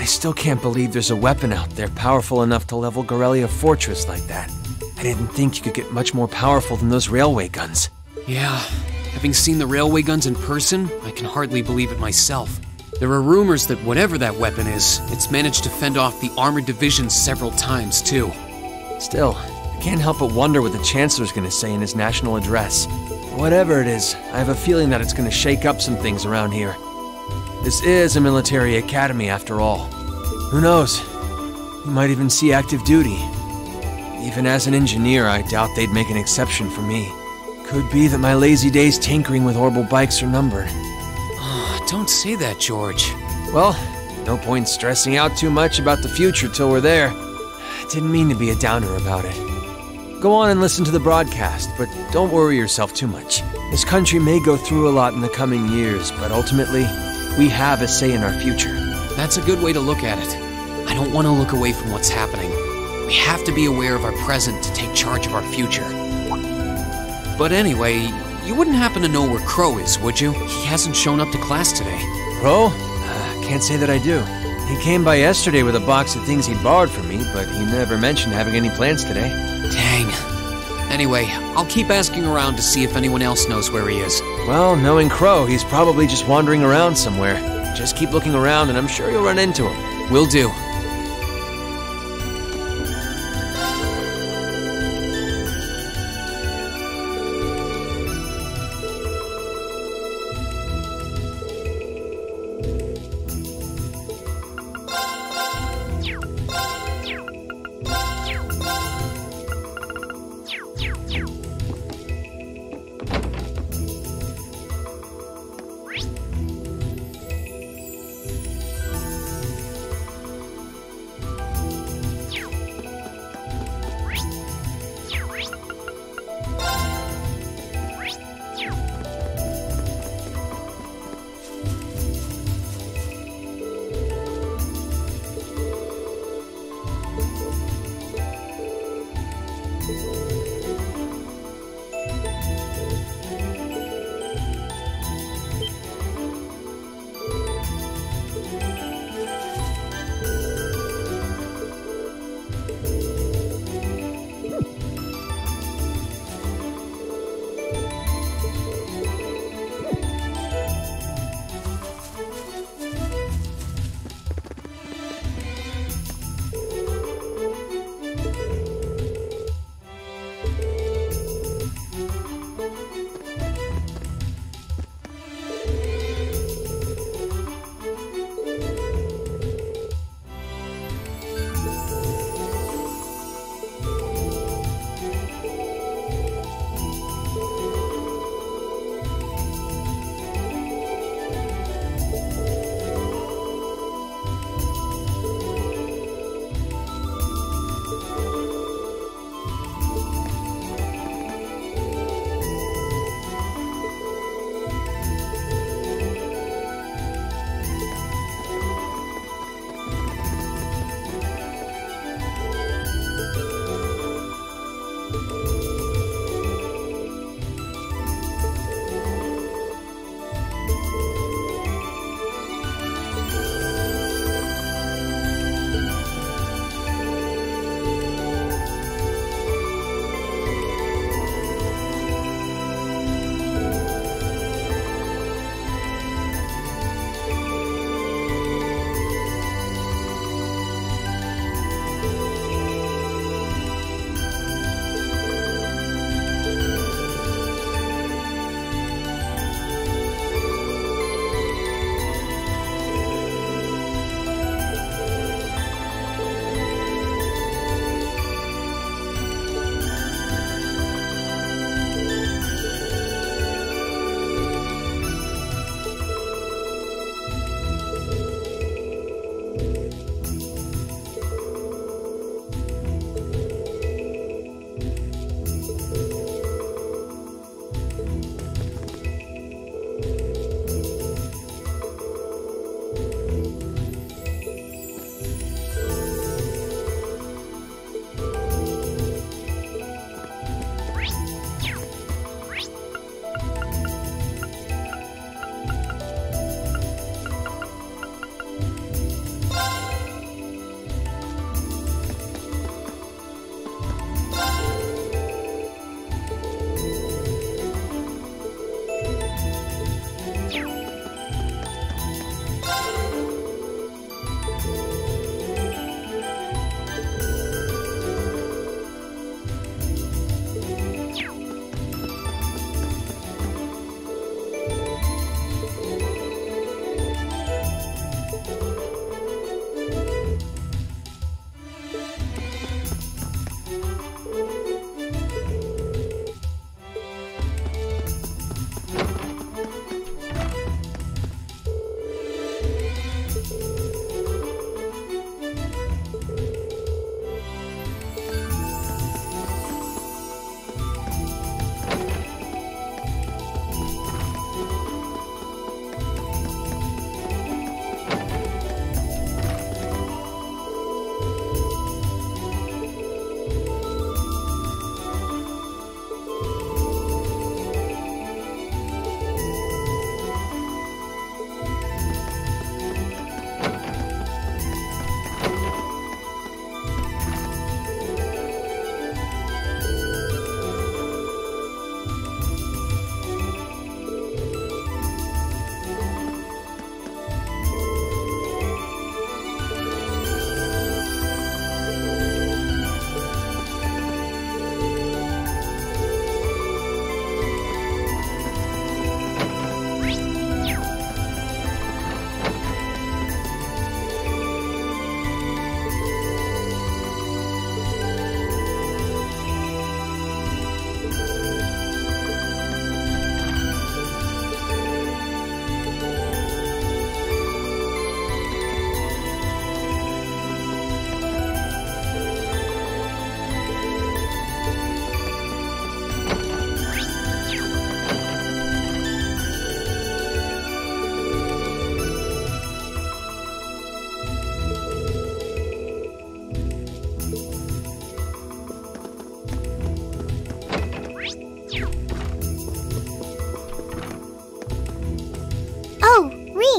still can't believe there's a weapon out there powerful enough to level Garrelia Fortress like that. I didn't think you could get much more powerful than those railway guns. Yeah, having seen the railway guns in person, I can hardly believe it myself. There are rumors that whatever that weapon is, it's managed to fend off the armored divisions several times, too. Still, I can't help but wonder what the Chancellor's gonna say in his national address. Whatever it is, I have a feeling that it's gonna shake up some things around here. This is a military academy, after all. Who knows? We might even see active duty. Even as an engineer, I doubt they'd make an exception for me. Could be that my lazy days tinkering with orbital bikes are numbered. Oh, don't say that, George. Well, no point stressing out too much about the future till we're there. I didn't mean to be a downer about it. Go on and listen to the broadcast, but don't worry yourself too much. This country may go through a lot in the coming years, but ultimately, we have a say in our future. That's a good way to look at it. I don't want to look away from what's happening. We have to be aware of our present to take charge of our future. But anyway, you wouldn't happen to know where Crow is, would you? He hasn't shown up to class today. Crow? Can't say that I do. He came by yesterday with a box of things he borrowed from me, but he never mentioned having any plans today. Dang. Anyway, I'll keep asking around to see if anyone else knows where he is. Well, knowing Crow, he's probably just wandering around somewhere. Just keep looking around and I'm sure you'll run into him. Will do.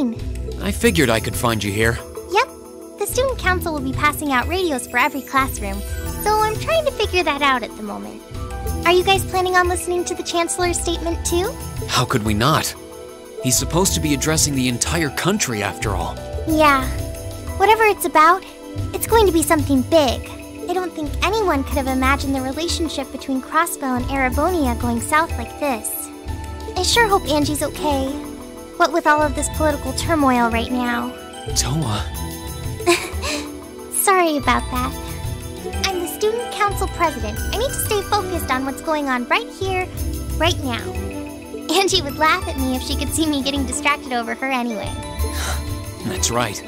Rean! I figured I could find you here. Yep. The student council will be passing out radios for every classroom, so I'm trying to figure that out at the moment. Are you guys planning on listening to the Chancellor's statement too? How could we not? He's supposed to be addressing the entire country after all. Yeah. Whatever it's about, it's going to be something big. I don't think anyone could have imagined the relationship between Crossbell and Erebonia going south like this. I sure hope Angie's okay. What with all of this political turmoil right now. Toa. Sorry about that. I'm the student council president. I need to stay focused on what's going on right here, right now. Angie would laugh at me if she could see me getting distracted over her anyway. That's right.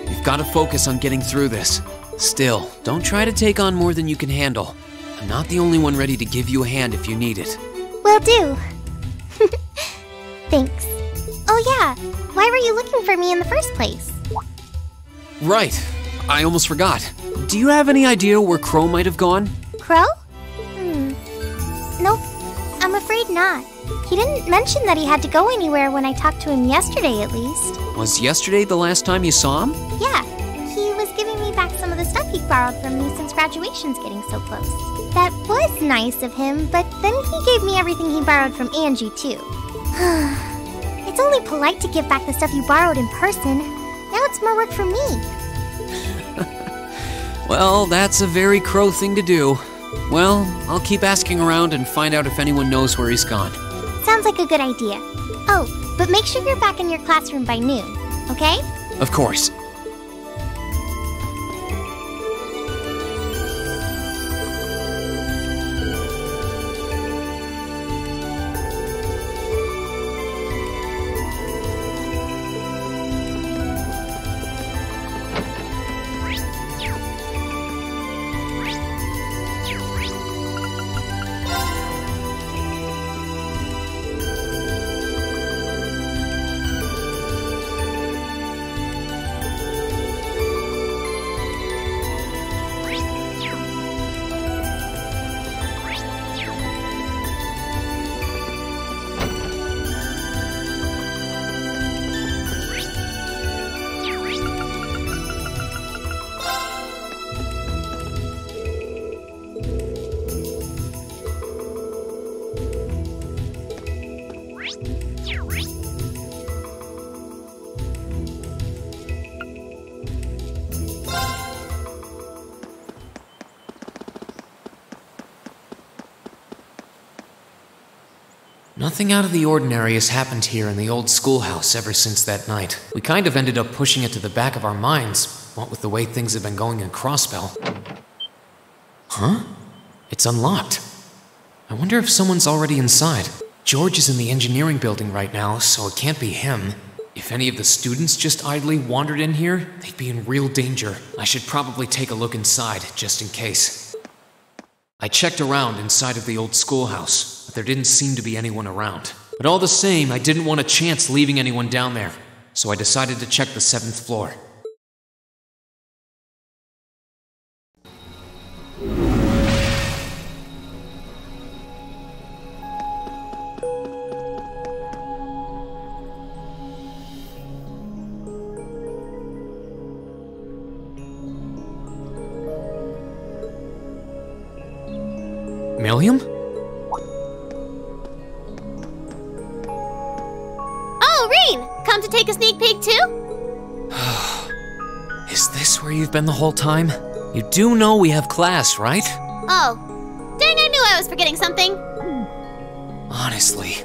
You've got to focus on getting through this. Still, don't try to take on more than you can handle. I'm not the only one ready to give you a hand if you need it. Will do. Thanks. Oh yeah, why were you looking for me in the first place? Right. I almost forgot. Do you have any idea where Crow might have gone? Crow? Nope. I'm afraid not. He didn't mention that he had to go anywhere when I talked to him yesterday, at least. Was yesterday the last time you saw him? Yeah. He was giving me back some of the stuff he borrowed from me since graduation's getting so close. That was nice of him, but then he gave me everything he borrowed from Angie, too. It's only polite to give back the stuff you borrowed in person. Now it's more work for me. Well, that's a very Crow thing to do. Well, I'll keep asking around and find out if anyone knows where he's gone. Sounds like a good idea. Oh, but make sure you're back in your classroom by noon, okay? Of course. Nothing out of the ordinary has happened here in the old schoolhouse ever since that night. We kind of ended up pushing it to the back of our minds, what with the way things have been going in Crossbell. Huh? It's unlocked. I wonder if someone's already inside. George is in the engineering building right now, so it can't be him. If any of the students just idly wandered in here, they'd be in real danger. I should probably take a look inside, just in case. I checked around inside of the old schoolhouse, but there didn't seem to be anyone around. But all the same, I didn't want a chance leaving anyone down there, so I decided to check the 7th floor. Millium? Oh, Rean! Come to take a sneak peek too? Is this where you've been the whole time? You do know we have class, right? Oh. Dang, I knew I was forgetting something. Honestly.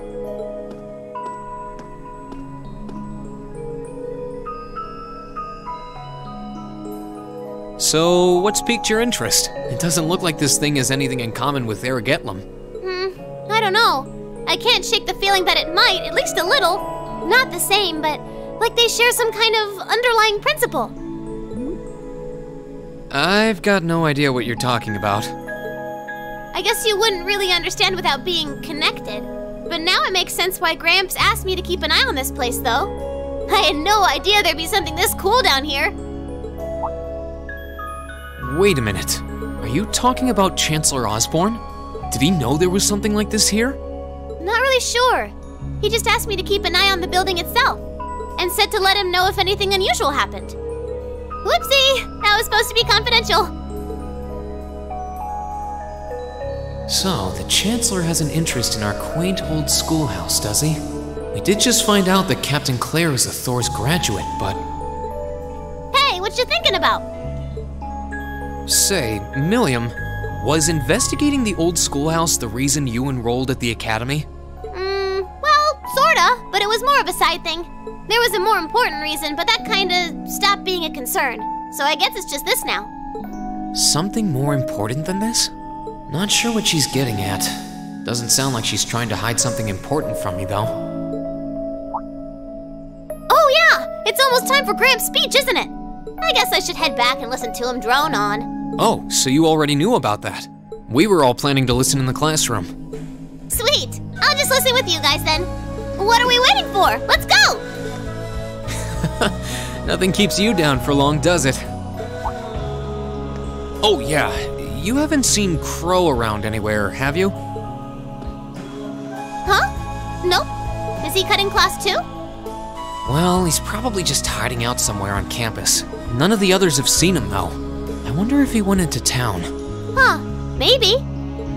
So, what's piqued your interest? It doesn't look like this thing has anything in common with Heimdallr. I don't know. I can't shake the feeling that it might, at least a little. Not the same, but like they share some kind of underlying principle. I've got no idea what you're talking about. I guess you wouldn't really understand without being connected. But now it makes sense why Gramps asked me to keep an eye on this place, though. I had no idea there'd be something this cool down here. Wait a minute. Are you talking about Chancellor Osborne? Did he know there was something like this here? Not really sure. He just asked me to keep an eye on the building itself. and said to let him know if anything unusual happened. Whoopsie! That was supposed to be confidential. So, the Chancellor has an interest in our quaint old schoolhouse, does he? We did just find out that Captain Claire is a Thor's graduate, but... Hey, what you thinking about? Say, Millium, was investigating the old schoolhouse the reason you enrolled at the academy? Well, sorta, but it was more of a side thing. There was a more important reason, but that kinda stopped being a concern. So I guess it's just this now. Something more important than this? Not sure what she's getting at. Doesn't sound like she's trying to hide something important from me, though. Oh yeah! It's almost time for Graham's speech, isn't it? I guess I should head back and listen to him drone on. Oh, so you already knew about that. We were all planning to listen in the classroom. Sweet! I'll just listen with you guys then. What are we waiting for? Let's go! Nothing keeps you down for long, does it? Oh yeah, you haven't seen Crow around anywhere, have you? Huh? Nope. Is he cutting class too? Well, he's probably just hiding out somewhere on campus. None of the others have seen him, though. I wonder if he went into town. Huh, maybe.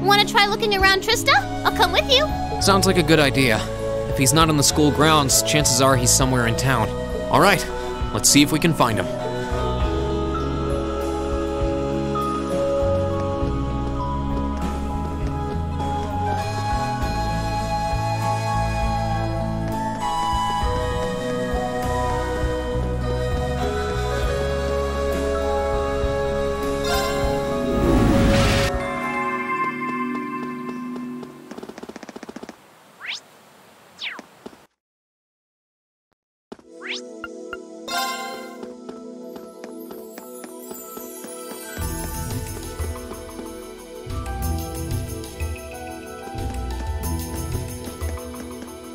Wanna try looking around, Trista? I'll come with you. Sounds like a good idea. If he's not on the school grounds, chances are he's somewhere in town. All right, let's see if we can find him.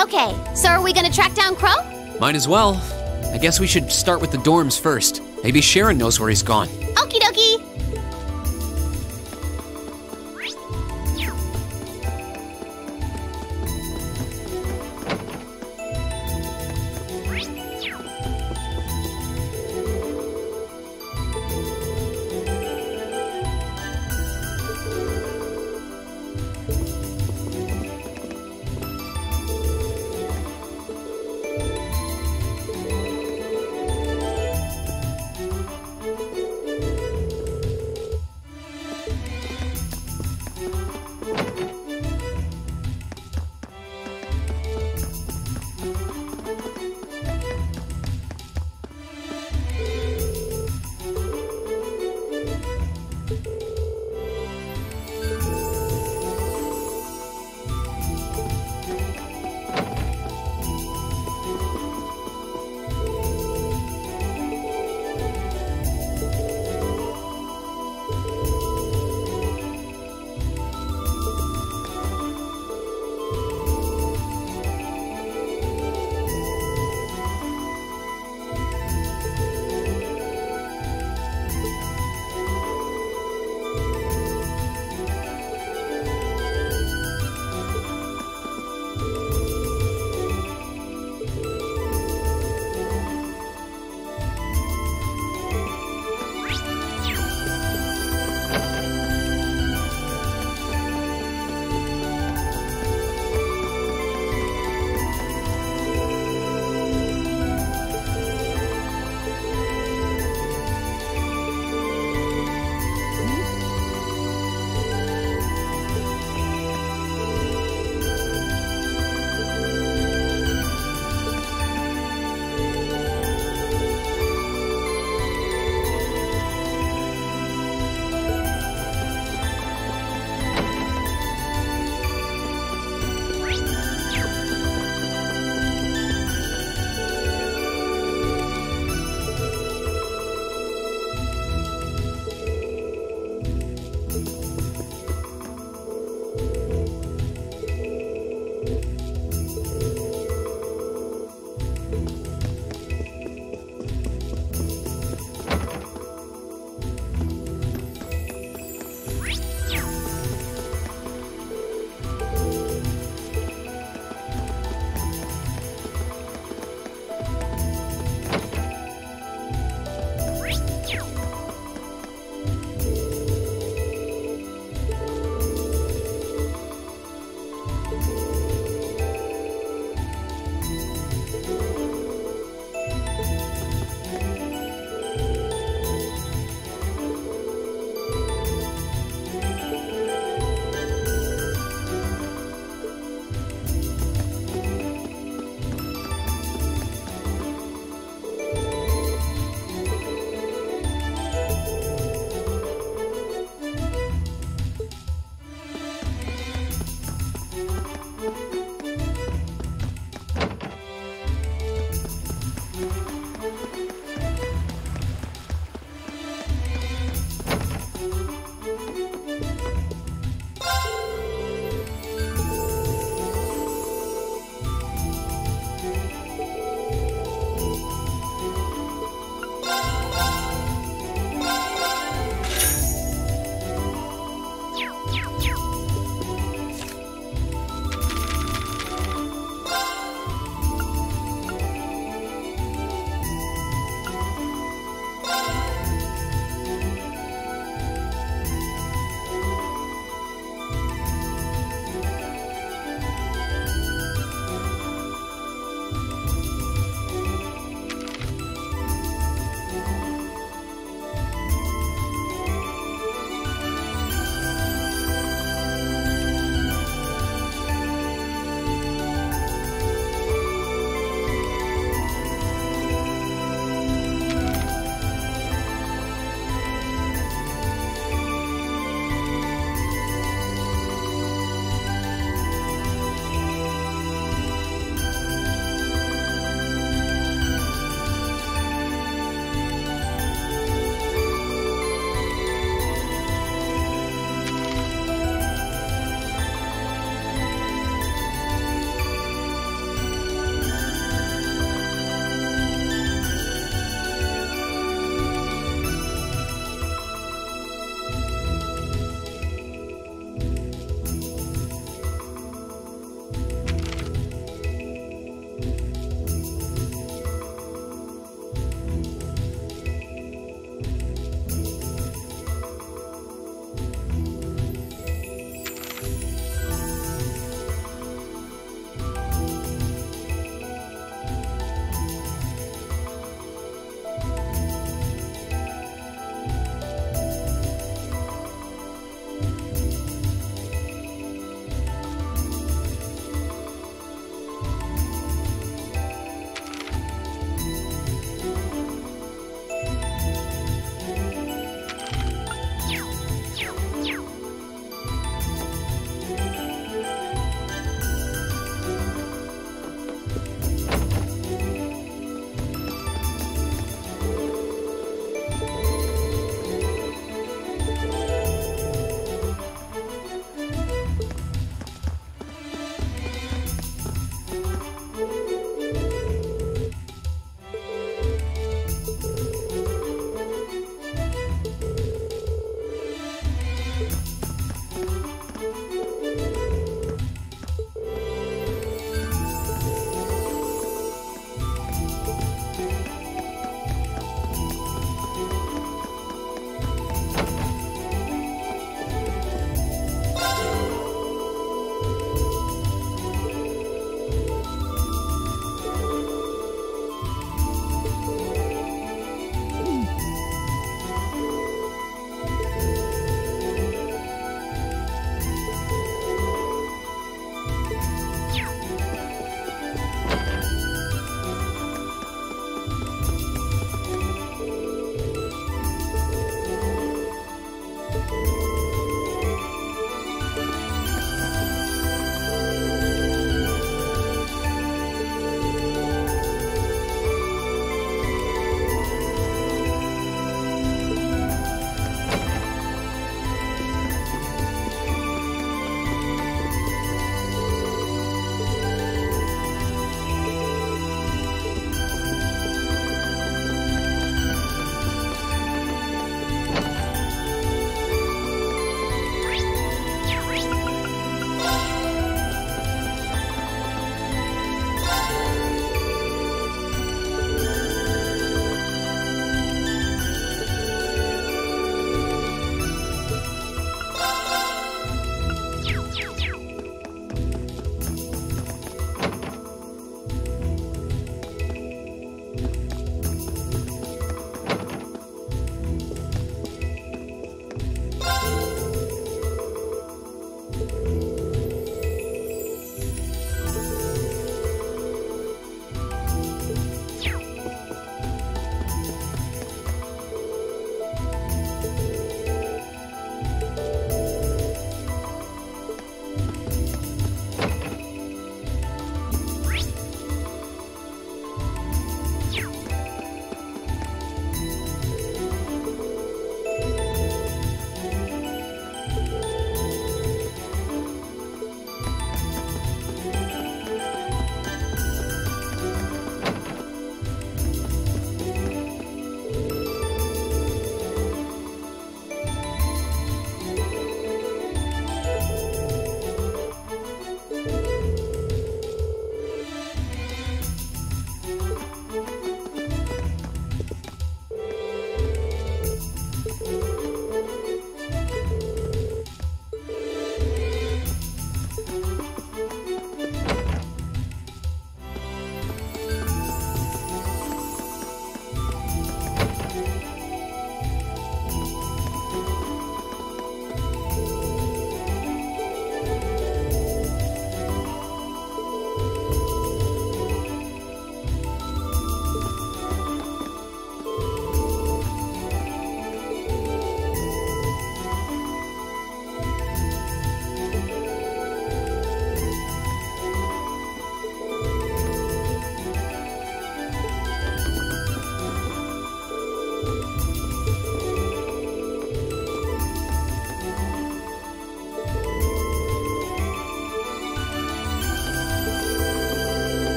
Okay, so are we gonna track down Crow? Might as well. I guess we should start with the dorms first. Maybe Sharon knows where he's gone. Okie dokie.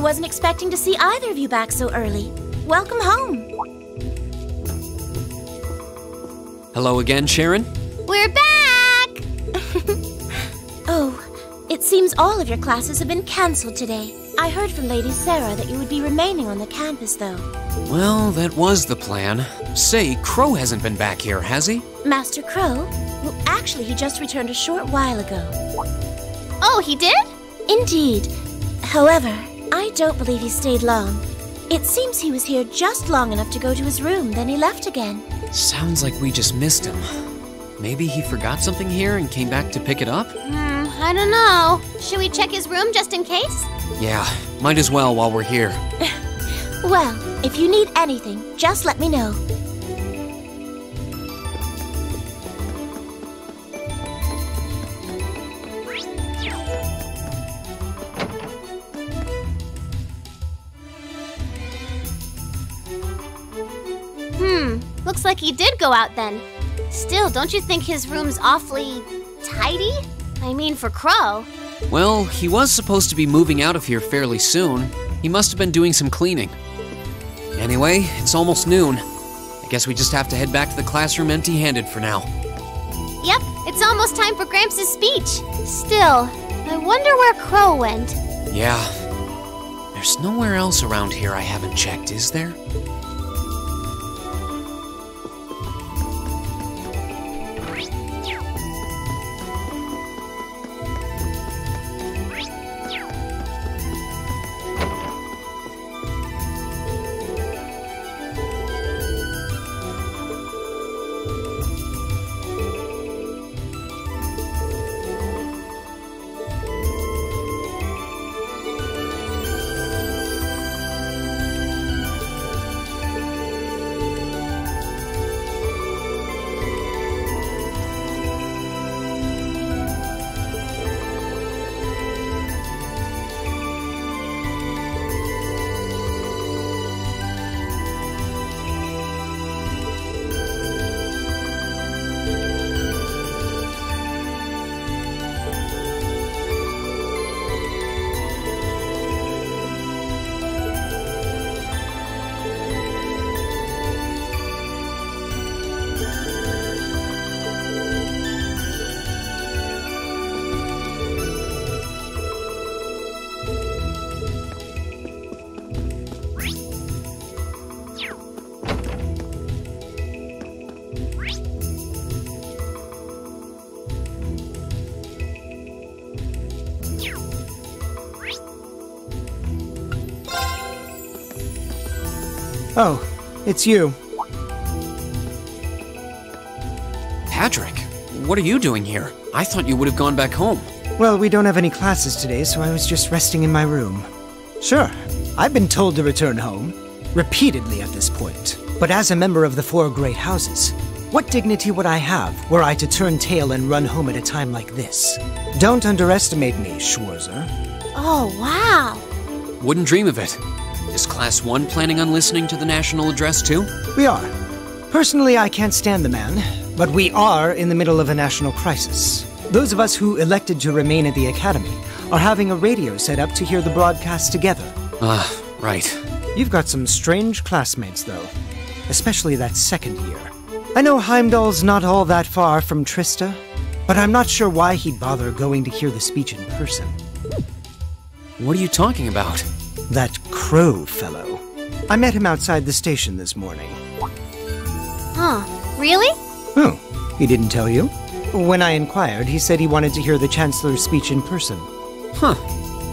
wasn't expecting to see either of you back so early. Welcome home. Hello again, Sharon? We're back! Oh, it seems all of your classes have been cancelled today. I heard from Lady Sarah that you would be remaining on the campus, though. Well, that was the plan. Say, Crow hasn't been back here, has he? Master Crow? Well, actually, he just returned a short while ago. Oh, he did? Indeed. However, I don't believe he stayed long. It seems he was here just long enough to go to his room, then he left again. Sounds like we just missed him. Maybe he forgot something here and came back to pick it up? I don't know. Should we check his room just in case? Yeah, might as well while we're here. Well, if you need anything, just let me know. Looks like he did go out then. Still, don't you think his room's awfully tidy? I mean, for Crow. Well, he was supposed to be moving out of here fairly soon. He must have been doing some cleaning. Anyway, it's almost noon. I guess we just have to head back to the classroom empty-handed for now. Yep, it's almost time for Gramps' speech. Still, I wonder where Crow went. Yeah. There's nowhere else around here I haven't checked, is there? Oh, it's you. Patrick, what are you doing here? I thought you would have gone back home. Well, we don't have any classes today, so I was just resting in my room. Sure, I've been told to return home, repeatedly at this point. But as a member of the Four Great Houses, what dignity would I have were I to turn tail and run home at a time like this? Don't underestimate me, Schwarzer. Oh, wow. Wouldn't dream of it. Is Class 1 planning on listening to the national address too? We are. Personally, I can't stand the man, but we are in the middle of a national crisis. Those of us who elected to remain at the Academy are having a radio set up to hear the broadcast together. Right. You've got some strange classmates, though. Especially that second year. I know Heimdallr's not all that far from Trista, but I'm not sure why he'd bother going to hear the speech in person. What are you talking about? That Crow fellow. I met him outside the station this morning. Huh, really? Oh, he didn't tell you? When I inquired, he said he wanted to hear the Chancellor's speech in person. Huh.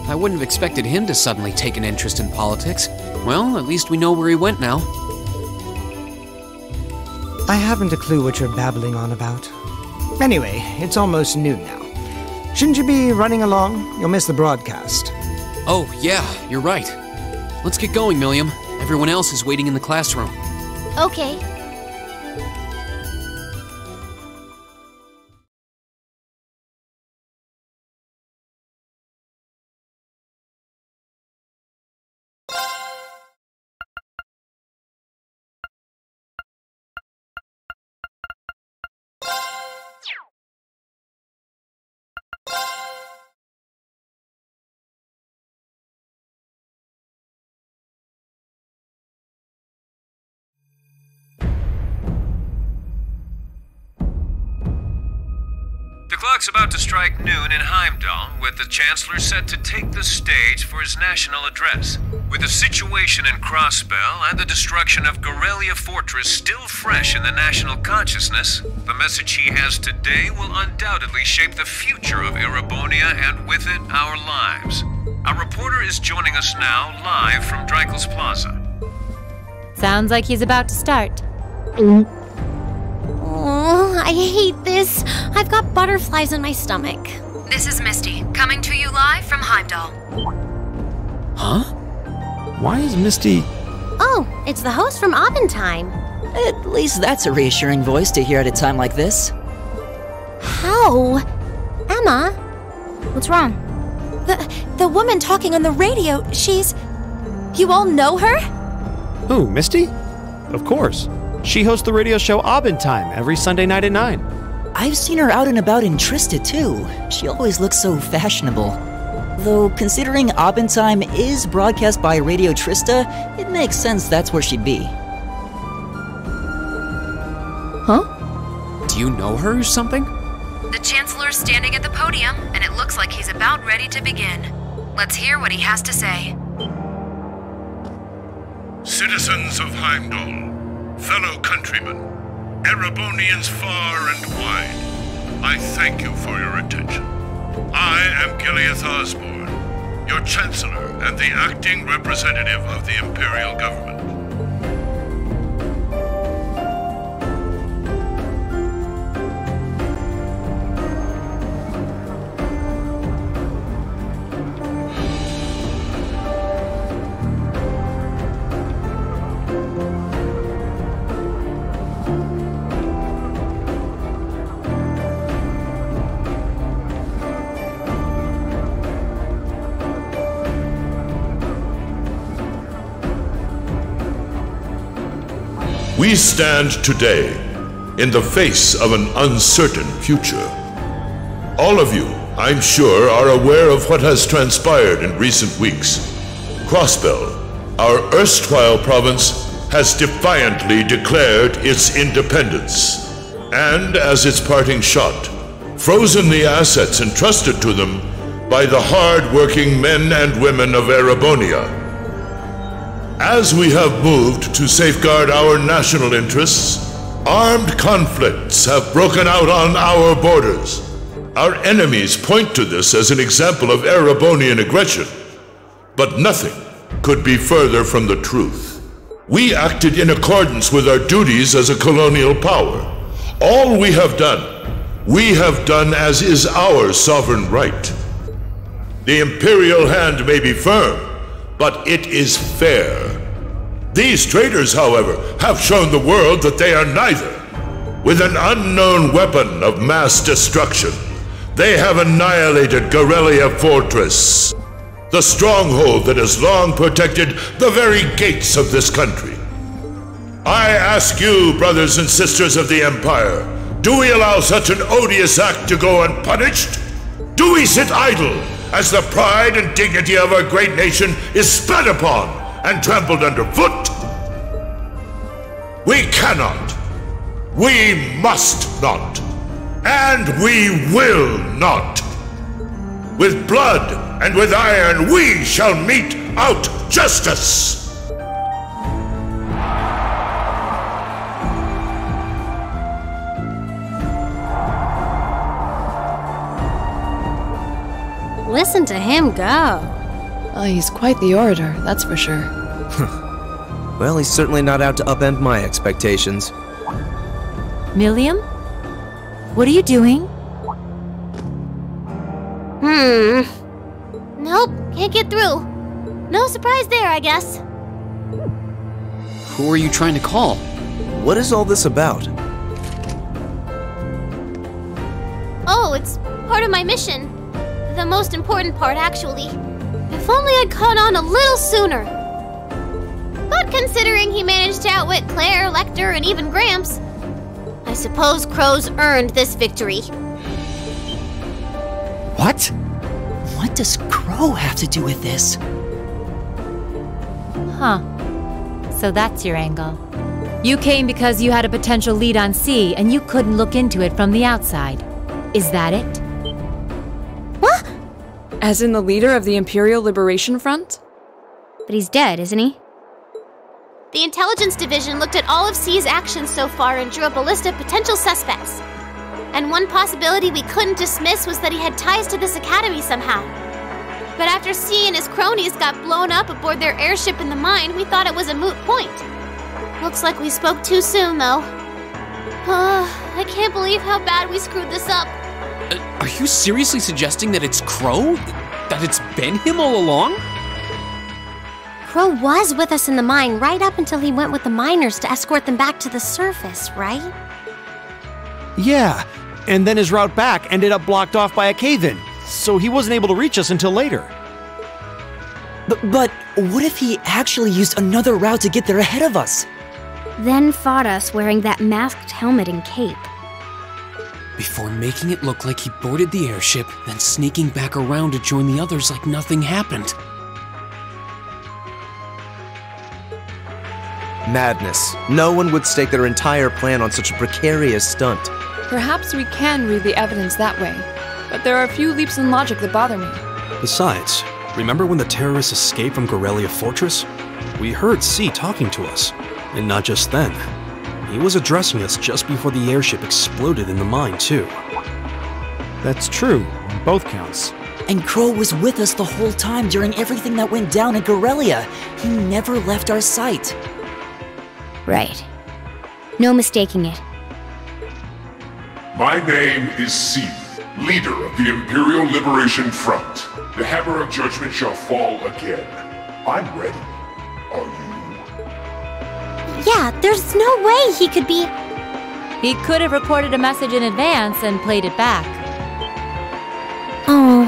I wouldn't have expected him to suddenly take an interest in politics. Well, at least we know where he went now. I haven't a clue what you're babbling on about. Anyway, it's almost noon now. Shouldn't you be running along? You'll miss the broadcast. Oh, yeah, you're right. Let's get going, Millium. Everyone else is waiting in the classroom. Okay. clock's about to strike noon in Heimdallr, with the Chancellor set to take the stage for his national address. With the situation in Crossbell and the destruction of Gorelia Fortress still fresh in the national consciousness, the message he has today will undoubtedly shape the future of Erebonia and with it, our lives. Our reporter is joining us now live from Dreikel's Plaza. Sounds like he's about to start. Oh, I hate this. I've got butterflies in my stomach. This is Misty, coming to you live from Heimdallr. Huh? Why is Misty... Oh, it's the host from Abendtime. At least that's a reassuring voice to hear at a time like this. How? Emma? What's wrong? The woman talking on the radio, she's... You all know her? Who, Misty? Of course. She hosts the radio show Abendtime every Sunday night at 9. I've seen her out and about in Trista, too. She always looks so fashionable. Though, considering Abendtime is broadcast by Radio Trista, it makes sense that's where she'd be. Huh? Do you know her or something? The Chancellor's standing at the podium, and it looks like he's about ready to begin. Let's hear what he has to say. Citizens of Heimdallr, fellow countrymen, Erebonians far and wide, I thank you for your attention. I am Gileath Osborne, your Chancellor and the acting representative of the Imperial Government. We stand today in the face of an uncertain future. All of you, I'm sure, are aware of what has transpired in recent weeks. Crossbell, our erstwhile province, has defiantly declared its independence, and as its parting shot, frozen the assets entrusted to them by the hard-working men and women of Erebonia. As we have moved to safeguard our national interests, armed conflicts have broken out on our borders. Our enemies point to this as an example of Erebonian aggression, but nothing could be further from the truth. We acted in accordance with our duties as a colonial power. All we have done as is our sovereign right. The imperial hand may be firm, but it is fair. These traitors, however, have shown the world that they are neither. With an unknown weapon of mass destruction, they have annihilated Gorelia Fortress, the stronghold that has long protected the very gates of this country. I ask you, brothers and sisters of the Empire, do we allow such an odious act to go unpunished? Do we sit idle as the pride and dignity of our great nation is spat upon and trampled underfoot? We cannot, we must not, and we will not. With blood and with iron we shall mete out justice. Listen to him go. Oh, he's quite the orator, that's for sure. Well, he's certainly not out to upend my expectations. Millium? What are you doing? Nope, can't get through. No surprise there, I guess. Who are you trying to call? What is all this about? Oh, it's part of my mission. The most important part, actually. If only I'd caught on a little sooner. But considering he managed to outwit Claire, Lecter, and even Gramps, I suppose Crow's earned this victory. What? What does Crow have to do with this? Huh. So that's your angle. You came because you had a potential lead on C and you couldn't look into it from the outside. Is that it? What? As in the leader of the Imperial Liberation Front? But he's dead, isn't he? The Intelligence Division looked at all of C's actions so far and drew up a list of potential suspects. And one possibility we couldn't dismiss was that he had ties to this academy somehow. But after C and his cronies got blown up aboard their airship in the mine, we thought it was a moot point. Looks like we spoke too soon, though. I can't believe how bad we screwed this up. Are you seriously suggesting that it's Crow? That it's been him all along? Crow was with us in the mine right up until he went with the miners to escort them back to the surface, right? Yeah, and then his route back ended up blocked off by a cave-in, so he wasn't able to reach us until later. But what if he actually used another route to get there ahead of us? Then fought us wearing that masked helmet and cape. Before making it look like he boarded the airship, then sneaking back around to join the others like nothing happened. Madness. No one would stake their entire plan on such a precarious stunt. Perhaps we can read the evidence that way, but there are a few leaps in logic that bother me. Besides, remember when the terrorists escaped from Gorelia Fortress? We heard C talking to us, and not just then. He was addressing us just before the airship exploded in the mine, too. That's true, on both counts. And Crow was with us the whole time during everything that went down in Gorelia. He never left our sight. Right. No mistaking it. My name is C, leader of the Imperial Liberation Front. The hammer of judgment shall fall again. I'm ready. Are you? Yeah, there's no way he could be... He could have recorded a message in advance and played it back. Oh.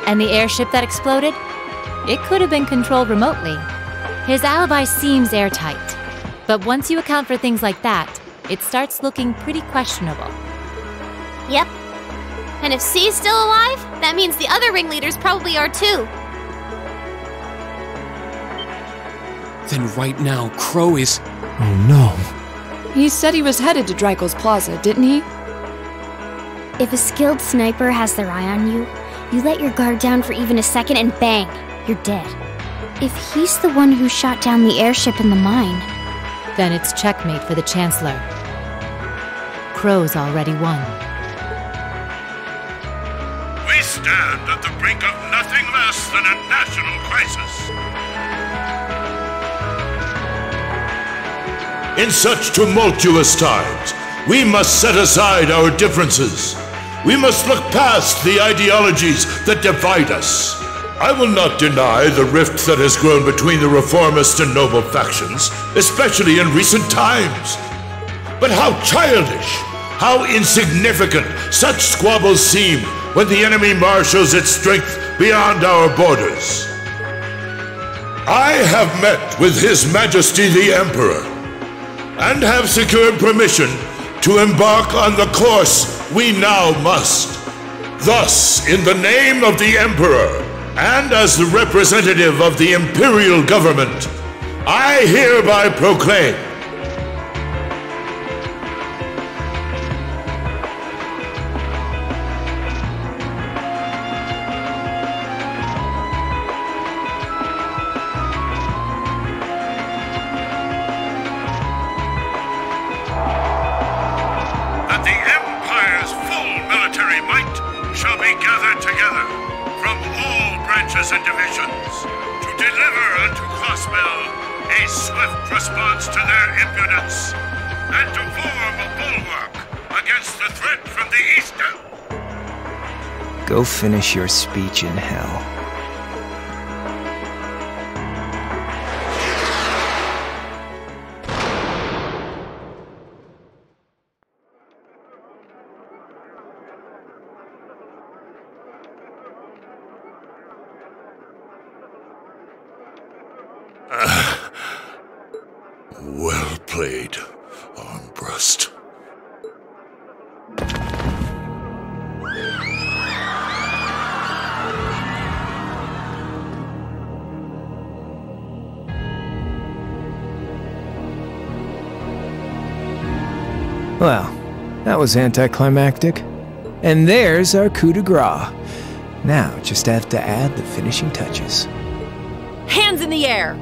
And the airship that exploded? It could have been controlled remotely. His alibi seems airtight. But once you account for things like that, it starts looking pretty questionable. Yep. And if C's still alive, that means the other ringleaders probably are too. Then right now, Crow is... Oh no. He said he was headed to Dreikel's Plaza, didn't he? If a skilled sniper has their eye on you, you let your guard down for even a second and bang, you're dead. If he's the one who shot down the airship in the mine... Then it's checkmate for the Chancellor. Crow's already won. We stand at the brink of nothing less than a national crisis. In such tumultuous times, we must set aside our differences. We must look past the ideologies that divide us. I will not deny the rift that has grown between the reformist and noble factions, especially in recent times. But how childish, how insignificant such squabbles seem when the enemy marshals its strength beyond our borders. I have met with His Majesty the Emperor, and have secured permission to embark on the course we now must. Thus, in the name of the Emperor, and as the representative of the Imperial Government, I hereby proclaim that the Empire's full military might shall be gathered together from all branches and divisions to deliver unto Crossbell a swift response to their impudence and to form a bulwark against the threat from the east. Go finish your speech in hell. Well played, Armbrust. Well, that was anticlimactic. And there's our coup de grace. Now, just have to add the finishing touches. Hands in the air!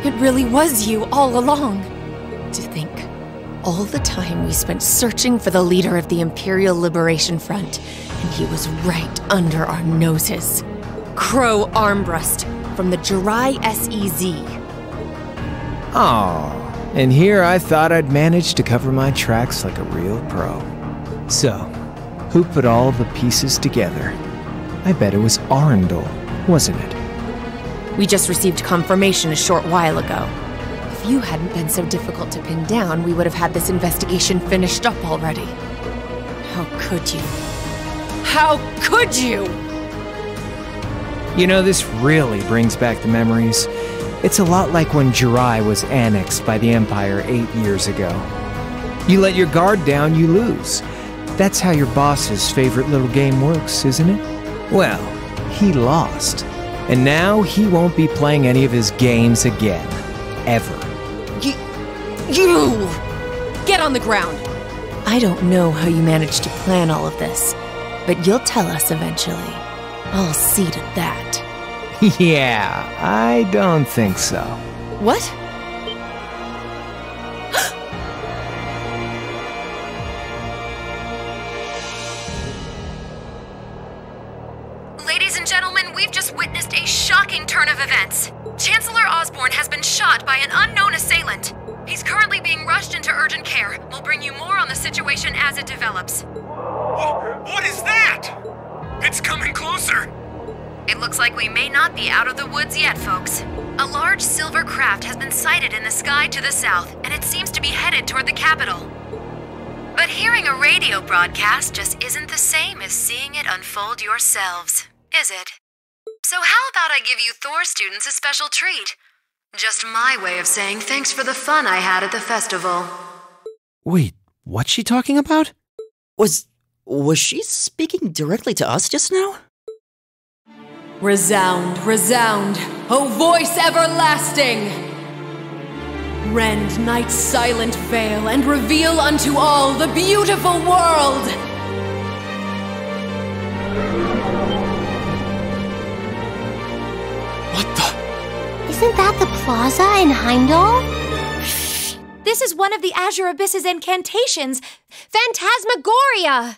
It really was you all along. To think, all the time we spent searching for the leader of the Imperial Liberation Front, and he was right under our noses. Crow Armbrust from the Jirai SEZ. Aw, and here I thought I'd managed to cover my tracks like a real pro. So, who put all the pieces together? I bet it was Arundel, wasn't it? We just received confirmation a short while ago. If you hadn't been so difficult to pin down, we would have had this investigation finished up already. How could you? How could you? You know, this really brings back the memories. It's a lot like when Jirai was annexed by the Empire 8 years ago. You let your guard down, you lose. That's how your boss's favorite little game works, isn't it? Well, he lost. And now he won't be playing any of his games again. Ever. You! Get on the ground! I don't know how you managed to plan all of this, but you'll tell us eventually. I'll see to that. Yeah, I don't think so. What? Ladies and gentlemen, we've just witnessed a shocking turn of events. Chancellor Osborne has been shot by an unknown assailant. He's currently being rushed into urgent care. We'll bring you more on the situation as it develops. What is that? It's coming closer. It looks like we may not be out of the woods yet, folks. A large silver craft has been sighted in the sky to the south, and it seems to be headed toward the capital. But hearing a radio broadcast just isn't the same as seeing it unfold yourselves, is it? So how about I give you Thor students a special treat? Just my way of saying thanks for the fun I had at the festival. Wait, what's she talking about? Was she speaking directly to us just now? Resound, resound, O voice everlasting! Rend night's silent veil and reveal unto all the beautiful world! What the? Isn't that the plaza in Heimdallr? This is one of the Azure Abyss's incantations, Phantasmagoria!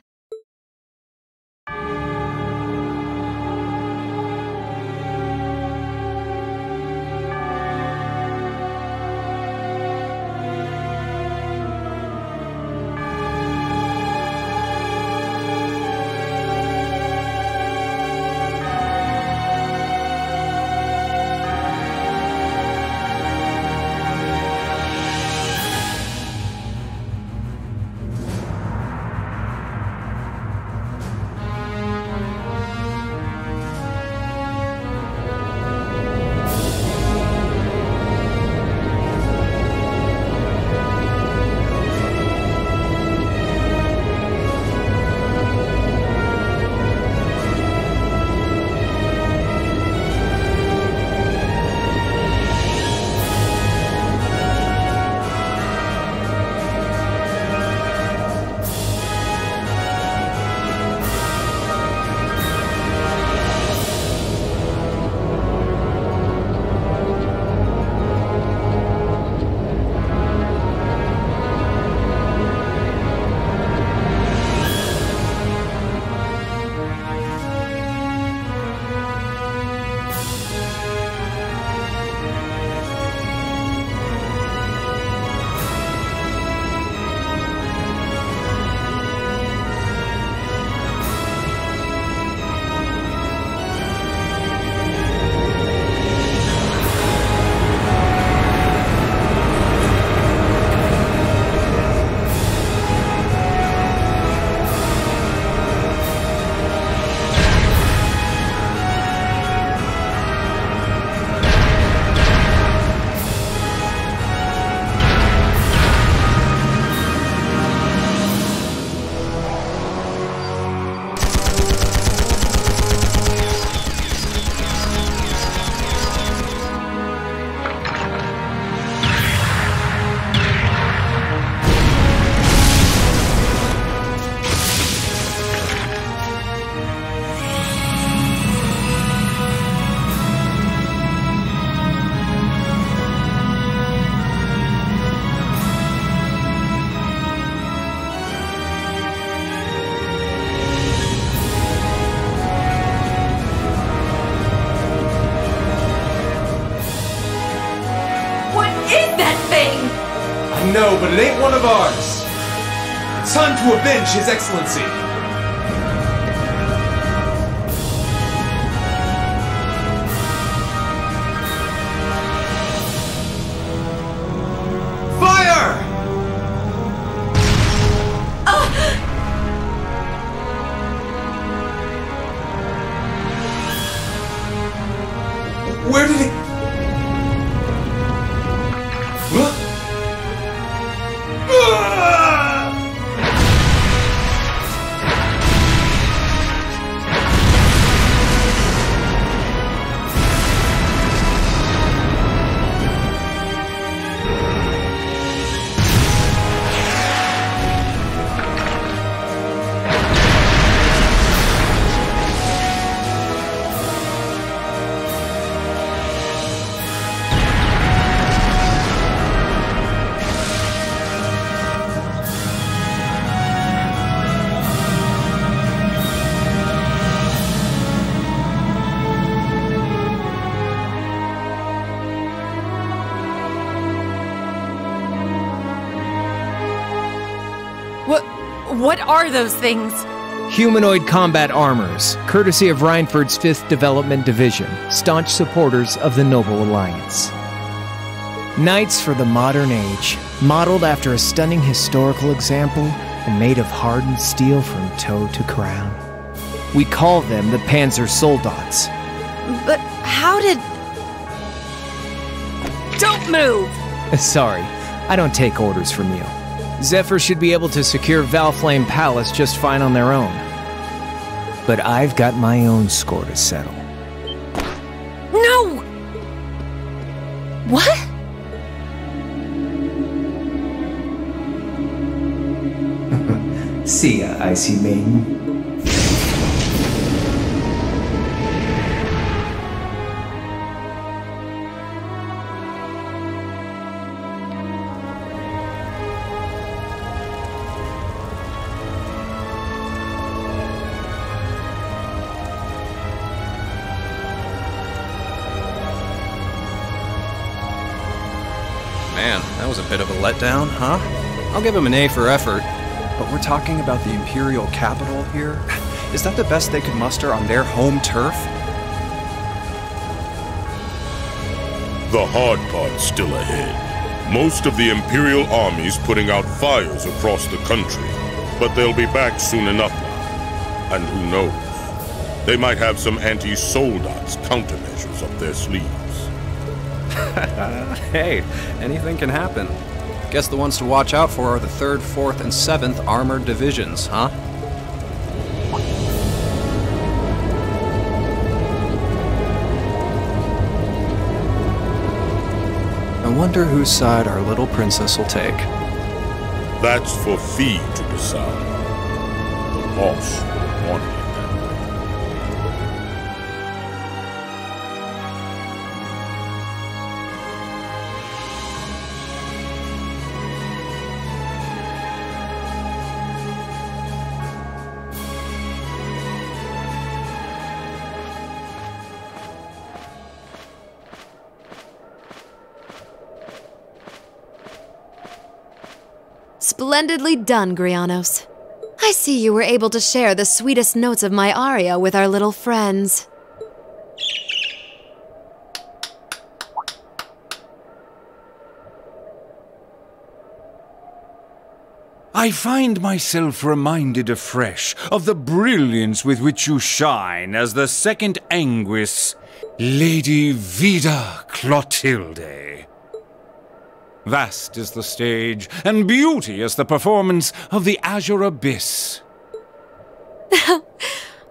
no, but it ain't one of ours. It's time to avenge His Excellency. Fire! Where did it... Huh? What are those things? Humanoid combat armors, courtesy of Reinford's 5th Development Division, staunch supporters of the Noble Alliance. Knights for the modern age, modeled after a stunning historical example and made of hardened steel from toe to crown. We call them the Panzer Soldats. But how did... Don't move! Sorry, I don't take orders from you. Zephyr should be able to secure Valflame Palace just fine on their own. But I've got my own score to settle. No! What? See ya, Icy Maiden. Man, that was a bit of a letdown, huh? I'll give him an A for effort. But we're talking about the Imperial capital here? Is that the best they could muster on their home turf? The hard part's still ahead. Most of the Imperial army's putting out fires across the country, but they'll be back soon enough now. And who knows? They might have some anti-Soldats countermeasures up their sleeves. Hey, anything can happen. Guess the ones to watch out for are the 3rd, 4th, and 7th Armored Divisions, huh? I wonder whose side our little princess will take. That's for Fee to decide. The boss wanted it that way. Splendidly done, Grianos. I see you were able to share the sweetest notes of my aria with our little friends. I find myself reminded afresh of the brilliance with which you shine as the second Anguis, Lady Vida Clotilde. Vast is the stage, and beauteous the performance of the Azure Abyss.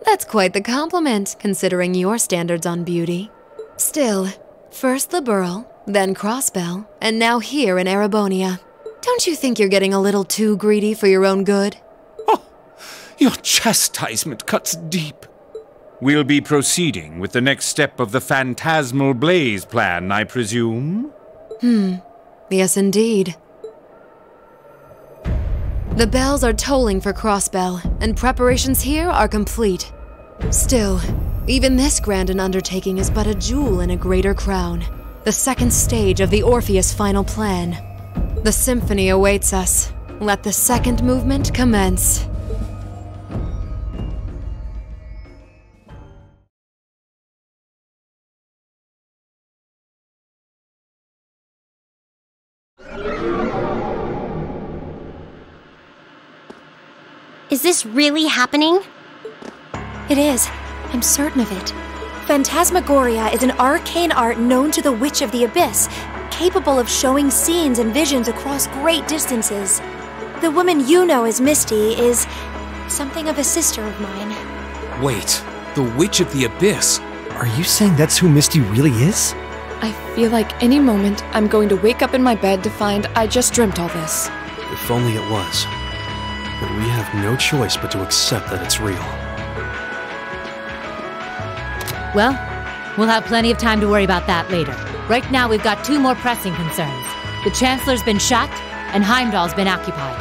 That's quite the compliment, considering your standards on beauty. Still, first the Burl, then Crossbell, and now here in Erebonia. Don't you think you're getting a little too greedy for your own good? Oh, your chastisement cuts deep. We'll be proceeding with the next step of the Phantasmal Blaze plan, I presume? Yes, indeed. The bells are tolling for Crossbell, and preparations here are complete. Still, even this grand an undertaking is but a jewel in a greater crown, the second stage of the Orpheus final plan. The symphony awaits us. Let the second movement commence. Is this really happening? It is. I'm certain of it. Phantasmagoria is an arcane art known to the Witch of the Abyss, capable of showing scenes and visions across great distances. The woman you know as Misty is something of a sister of mine. Wait, the Witch of the Abyss? Are you saying that's who Misty really is? I feel like any moment I'm going to wake up in my bed to find I just dreamt all this. If only it was. But we have no choice but to accept that it's real. Well, we'll have plenty of time to worry about that later. Right now, we've got two more pressing concerns. The Chancellor's been shot, and Heimdallr's been occupied.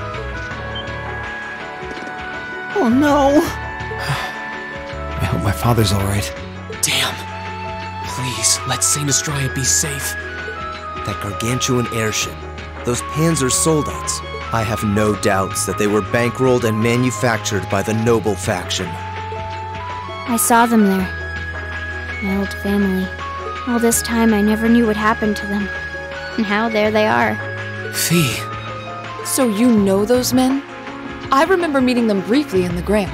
Oh no! I hope my father's alright. Damn. Please, let Saint Astraea be safe. That gargantuan airship, those Panzer soldats, I have no doubts that they were bankrolled and manufactured by the noble faction. I saw them there. My old family. All this time I never knew what happened to them. And now there they are. Fee. So you know those men? I remember meeting them briefly in the Grail.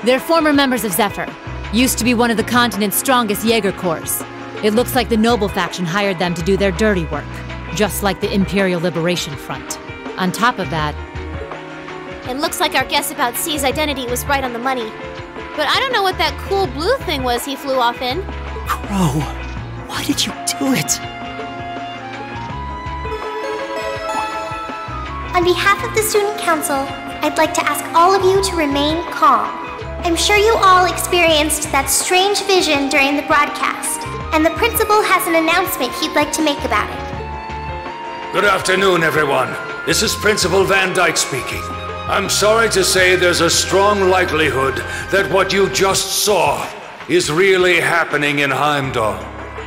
They're former members of Zephyr. Used to be one of the continent's strongest Jaeger corps. It looks like the noble faction hired them to do their dirty work. Just like the Imperial Liberation Front. On top of that... It looks like our guess about C's identity was right on the money. But I don't know what that cool blue thing was he flew off in. Crow, why did you do it? On behalf of the Student Council, I'd like to ask all of you to remain calm. I'm sure you all experienced that strange vision during the broadcast, and the principal has an announcement he'd like to make about it. Good afternoon, everyone. This is Principal Van Dyke speaking. I'm sorry to say there's a strong likelihood that what you just saw is really happening in Heimdallr.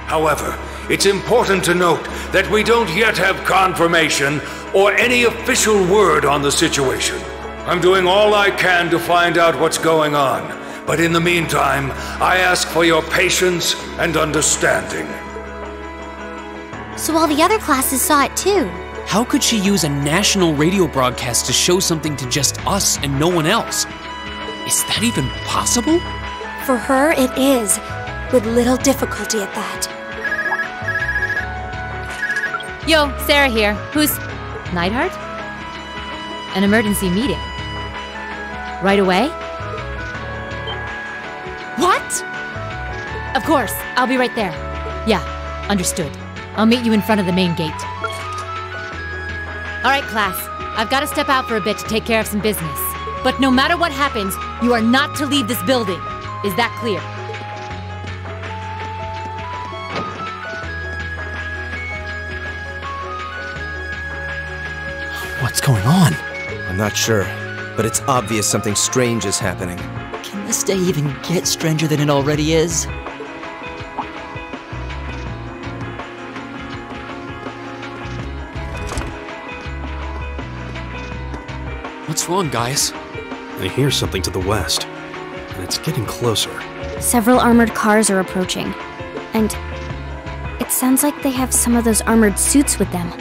However, it's important to note that we don't yet have confirmation or any official word on the situation. I'm doing all I can to find out what's going on, but in the meantime, I ask for your patience and understanding. So all the other classes saw it too. How could she use a national radio broadcast to show something to just us and no one else? Is that even possible? For her, it is, with little difficulty at that. Yo, Sarah here. Who's... Neidhart? An emergency meeting. Right away? What? Of course, I'll be right there. Yeah, understood. I'll meet you in front of the main gate. All right, class. I've got to step out for a bit to take care of some business. But no matter what happens, you are not to leave this building. Is that clear? What's going on? I'm not sure, but it's obvious something strange is happening. Can this day even get stranger than it already is? What's wrong, guys? I hear something to the west, and it's getting closer. Several armored cars are approaching. And it sounds like they have some of those armored suits with them.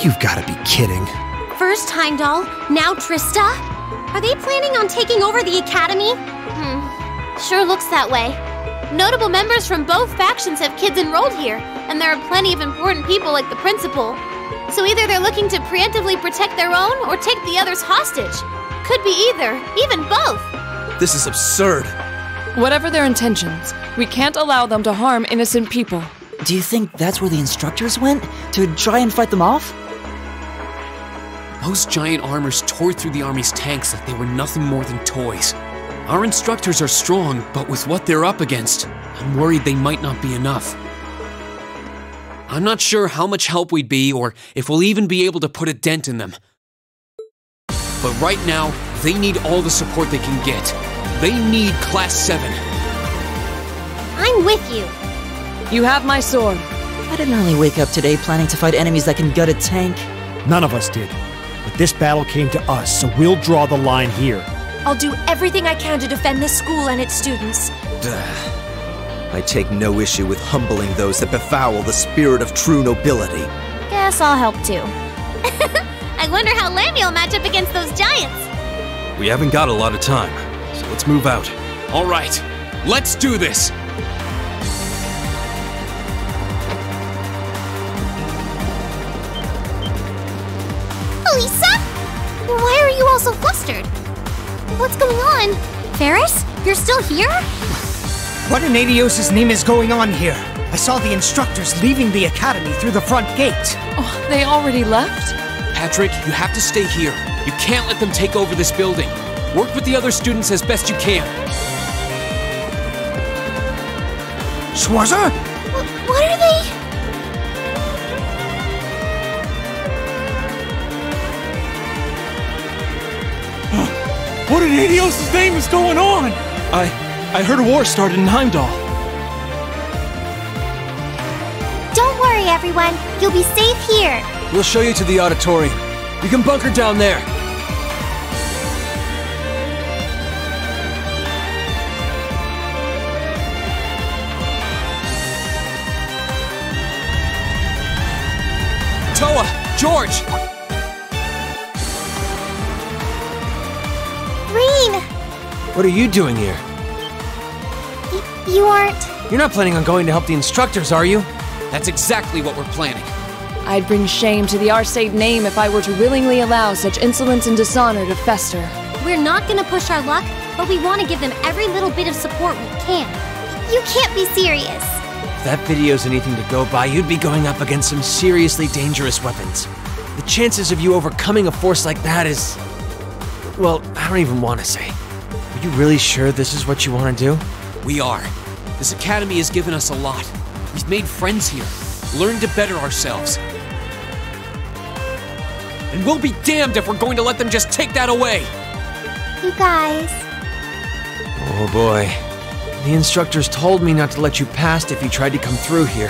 You've got to be kidding. First Heimdallr, now Trista? Are they planning on taking over the academy? Sure looks that way. Notable members from both factions have kids enrolled here, and there are plenty of important people like the principal. So either they're looking to preemptively protect their own or take the others hostage. Could be either, even both. This is absurd. Whatever their intentions, we can't allow them to harm innocent people. Do you think that's where the instructors went? To try and fight them off? Those giant armors tore through the army's tanks like they were nothing more than toys. Our instructors are strong, but with what they're up against, I'm worried they might not be enough. I'm not sure how much help we'd be, or if we'll even be able to put a dent in them. But right now, they need all the support they can get. They need Class 7. I'm with you. You have my sword. I didn't really wake up today planning to fight enemies that can gut a tank. None of us did. But this battle came to us, so we'll draw the line here. I'll do everything I can to defend this school and its students. I take no issue with humbling those that befoul the spirit of true nobility. Guess I'll help too. I wonder how Lamia'll match up against those giants. We haven't got a lot of time, so let's move out. All right, let's do this. Elisa? Why are you all so flustered? What's going on? Ferris? You're still here? What in Adios' name is going on here? I saw the instructors leaving the academy through the front gate. Oh, they already left? Patrick, you have to stay here. You can't let them take over this building. Work with the other students as best you can. Schwarzer? What are they? What in Adios' name is going on? I heard a war started in Heimdallr. Don't worry, everyone. You'll be safe here. We'll show you to the auditorium. You can bunker down there. Toa! George! Rean! What are you doing here? You aren't... You're not planning on going to help the instructors, are you? That's exactly what we're planning. I'd bring shame to the Arseid name if I were to willingly allow such insolence and dishonor to fester. We're not gonna push our luck, but we want to give them every little bit of support we can. You can't be serious. If that video's anything to go by, you'd be going up against some seriously dangerous weapons. The chances of you overcoming a force like that is... well, I don't even want to say. Are you really sure this is what you want to do? We are. This academy has given us a lot. We've made friends here, learned to better ourselves. And we'll be damned if we're going to let them just take that away! You guys... Oh boy. The instructors told me not to let you past if you tried to come through here.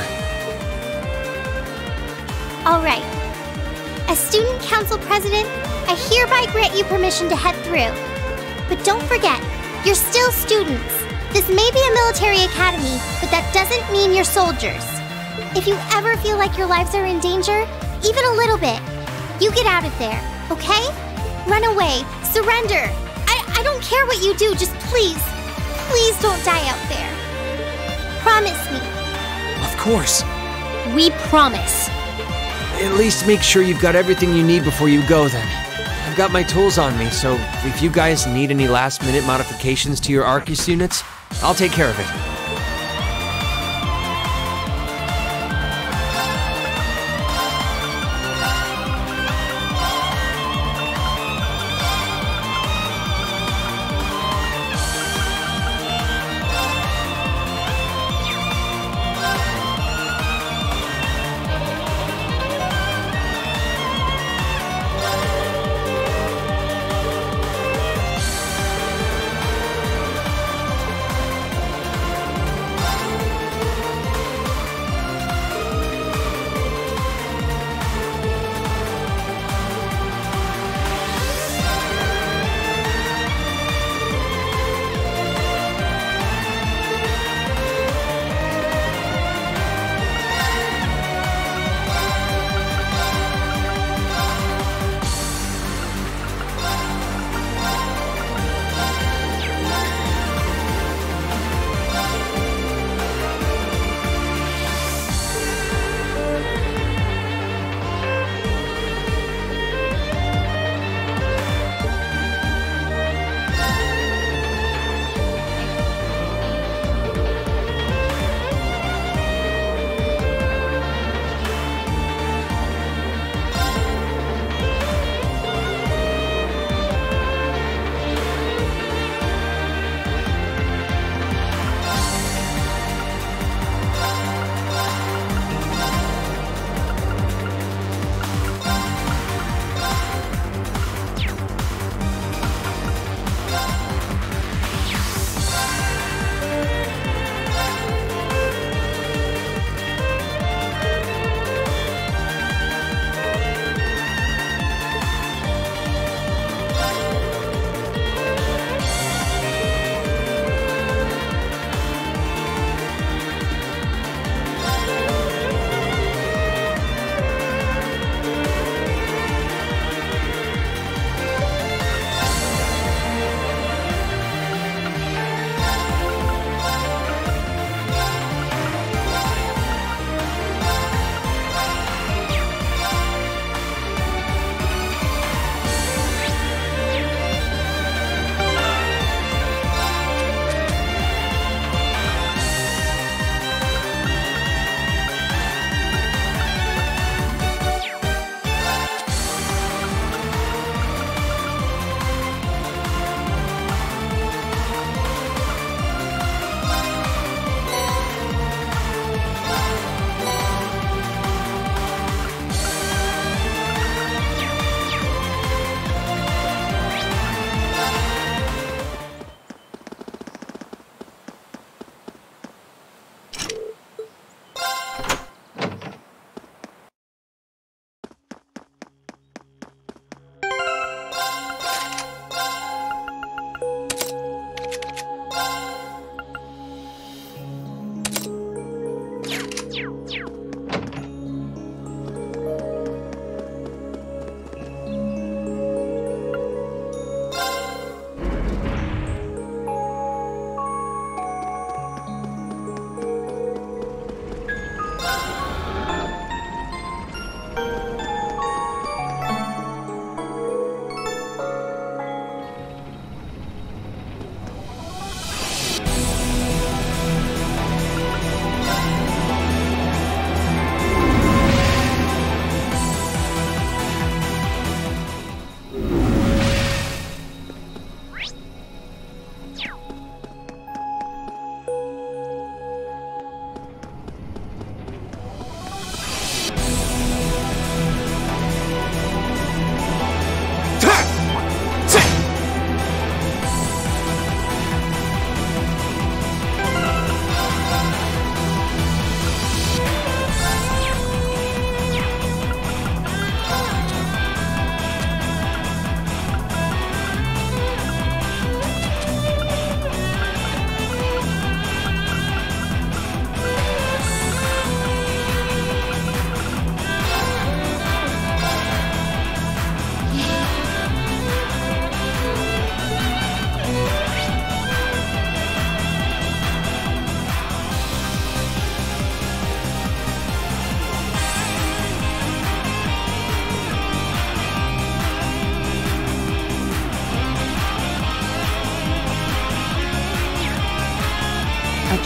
All right. As student council president, I hereby grant you permission to head through. But don't forget, you're still students. This may be a military academy, but that doesn't mean you're soldiers. If you ever feel like your lives are in danger, even a little bit, you get out of there, okay? Run away, surrender. I don't care what you do, just please don't die out there. Promise me. Of course. We promise. At least make sure you've got everything you need before you go then. I've got my tools on me, so if you guys need any last-minute modifications to your Arcus units, I'll take care of it.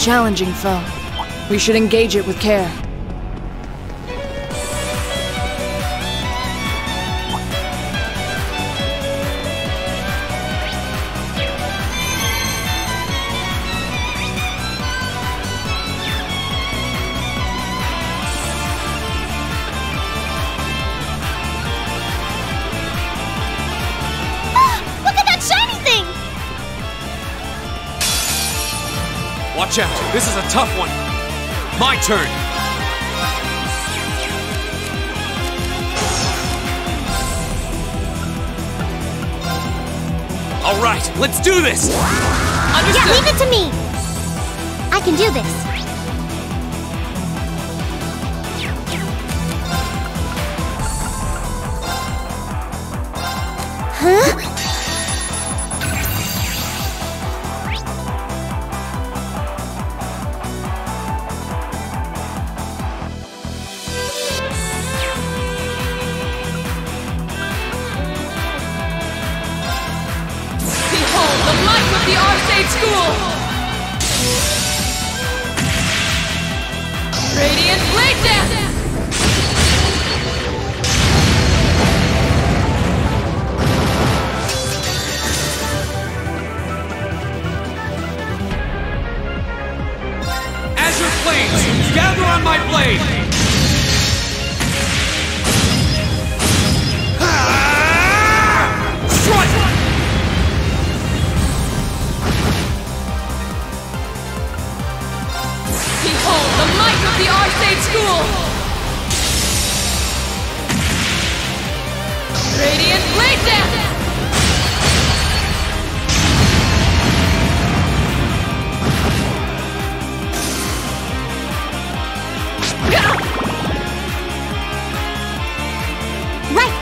challenging foe. We should engage it with care. Watch out! This is a tough one! My turn! Alright, let's do this! Understood. Yeah, leave it to me! I can do this. Huh? School! Radiant Blade Dance! Azure Flames, gather on my blade! Strike! The might of the Arcade School! Radiant Blade Dance! Right!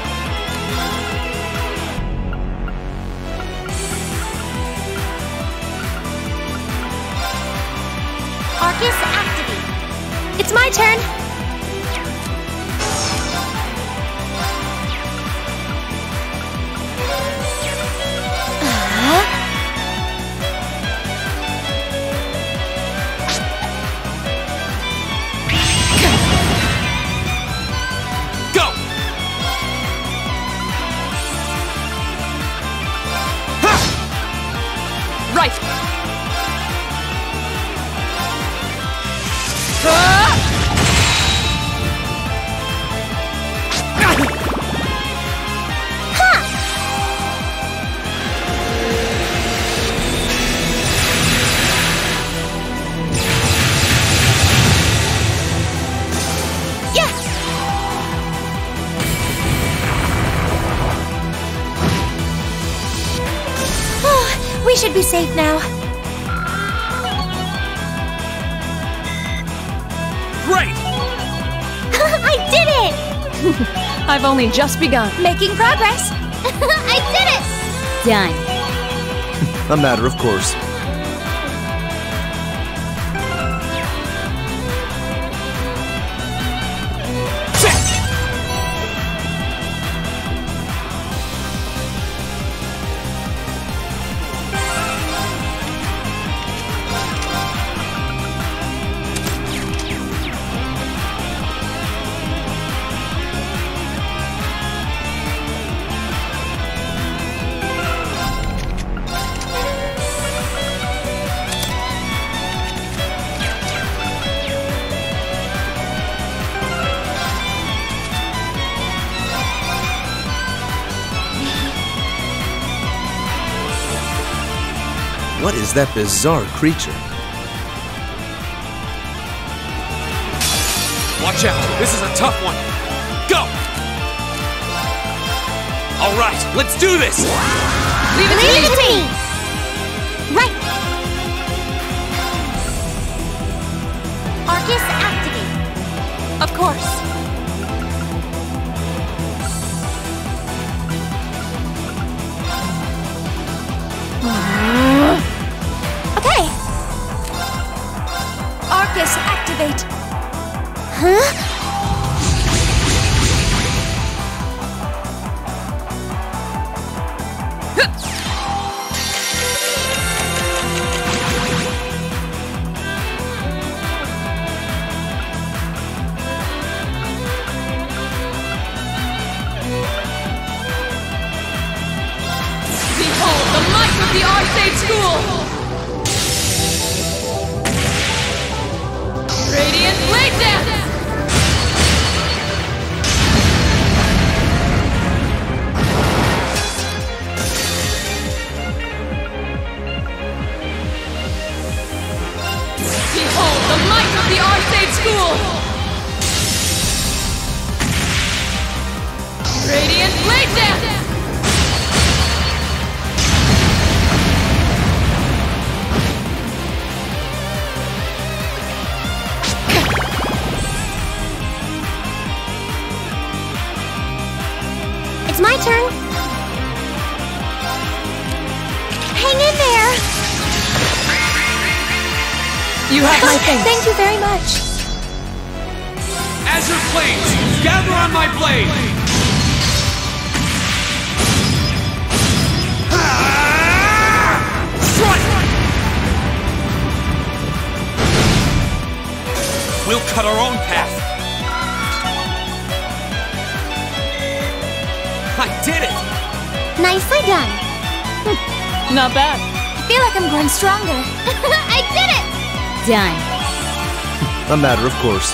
Arcus activate. It's my turn. Go! Ha! Right! We should be safe now. Great! I did it! I've only just begun. Making progress. I did it! Done. A matter of course. What is that bizarre creature? Watch out! This is a tough one! Go! Alright, let's do this! Leave it to me! Right! Arcus activate. Of course. Okay. Arcus activate. Huh? the Arcade School! Radiant Blade Dance! Behold the might of the Arcade School! Radiant Blade Dance! It's my turn. Hang in there. You have my thanks. Thank you very much. Azure Flames, gather on my blade! Strike! We'll cut our own path. I did it! Nicely done. Not bad. I feel like I'm growing stronger. I did it! Done. A matter of course.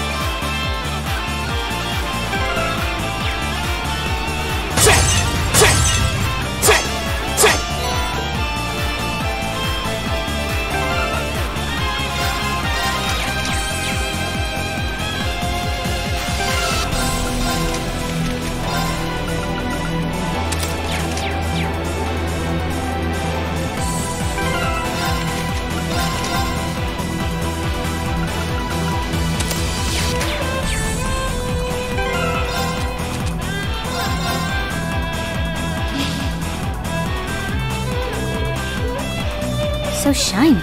So shiny.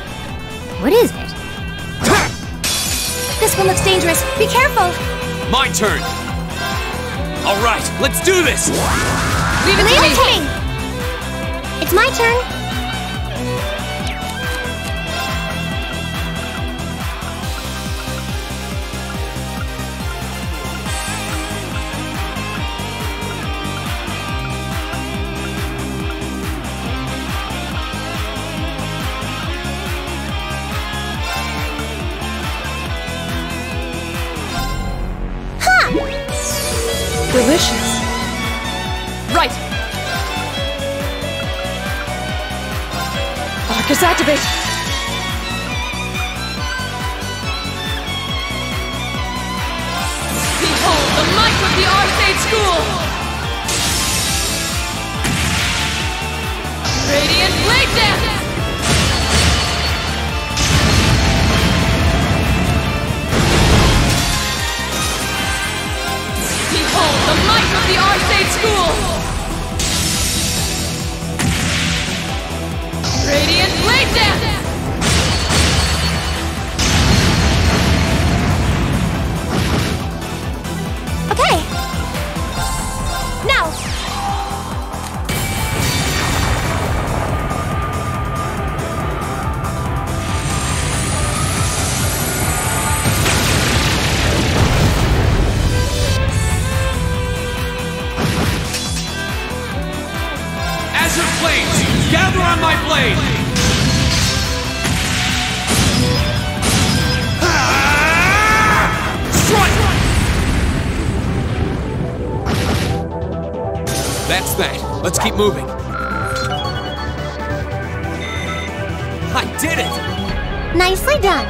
What is it? This one looks dangerous. Be careful. My turn! Alright, let's do this! Leave it to me. It's my turn. Delicious. Right! Arcus activate! Behold the might of the Arcade School! Radiant Blade Dance! Behold the might of the Arcade School! Radiant Blade Dance! Okay. Now. Azure Flames, gather on my blade! Strike! That's that. Let's keep moving. I did it! Nicely done.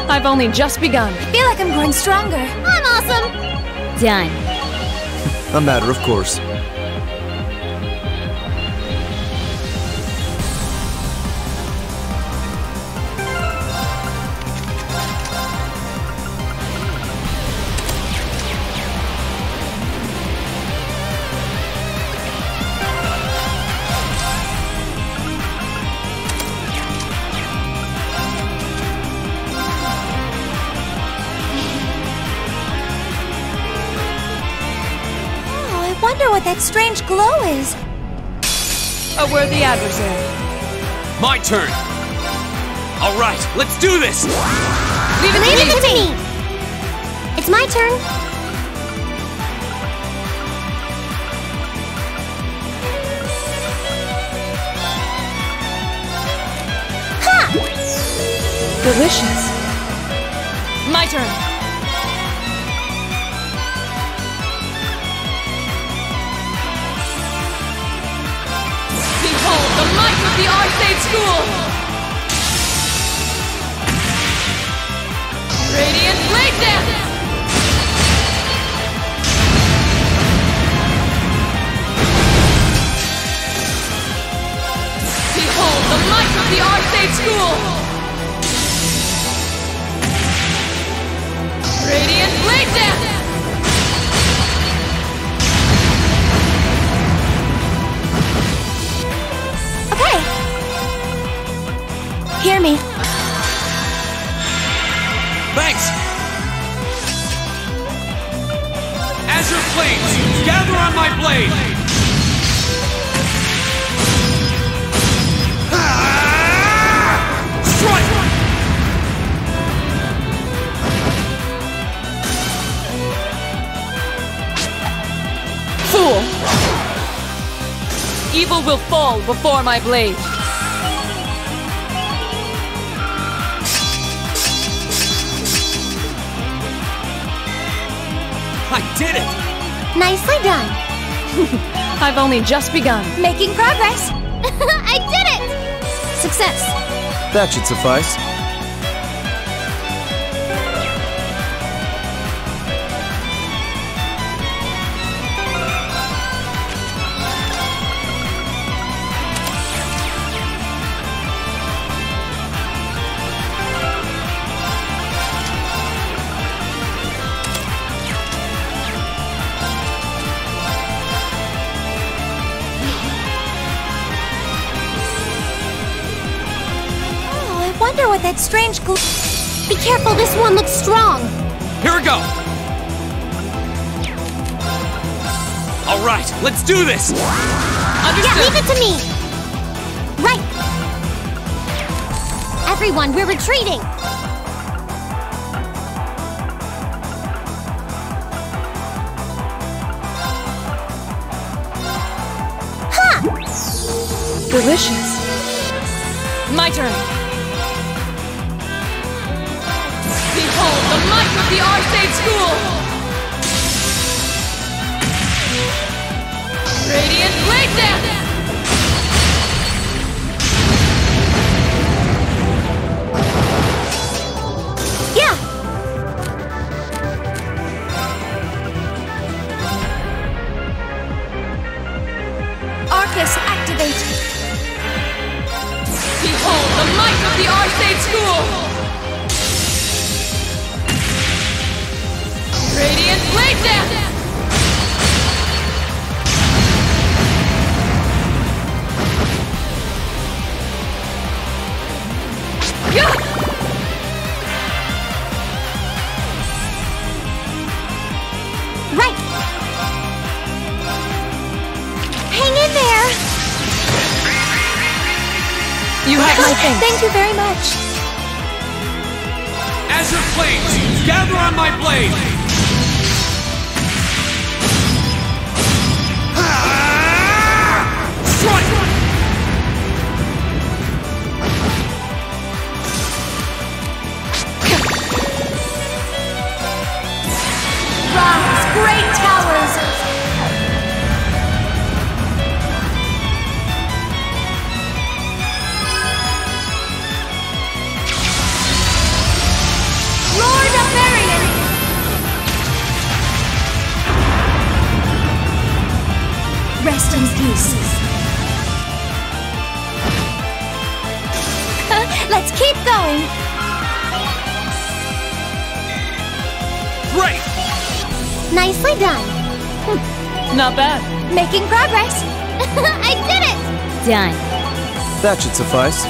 I've only just begun. I feel like I'm growing stronger. I'm awesome. Done. A matter of course. I wonder what that strange glow is. A worthy adversary. My turn! Alright, let's do this! Leave it to me. It's my turn. Delicious. My turn. Behold the might of the Arcade School! Radiant Blade Dance! Behold the might of the Arcade School! Radiant Blade Dance! Okay. Hear me. Thanks! Azure Flames, gather on my blade! Strike! Fool! Evil will fall before my blade. I did it! Nicely done. I've only just begun. Making progress. I did it! Success. That should suffice. I wonder what that strange Be careful, this one looks strong. Here we go! Alright, let's do this! Yeah, leave it to me! Right! Everyone, we're retreating! Delicious. My turn. Behold the might of the Arcade School! Radiant Blade Dance! Yeah. Arcus activate. Behold the might of the Arcade School! Radiant Blade Dance! Yeah! Right! Hang in there! You have my thanks. Thank you very much. Azure Flames, gather on my blade! Strike! Rise, great towers. Lord of Marion. Rest in peace. Let's keep going. Great! Nicely done. Not bad. Making progress. I did it! Done. That should suffice.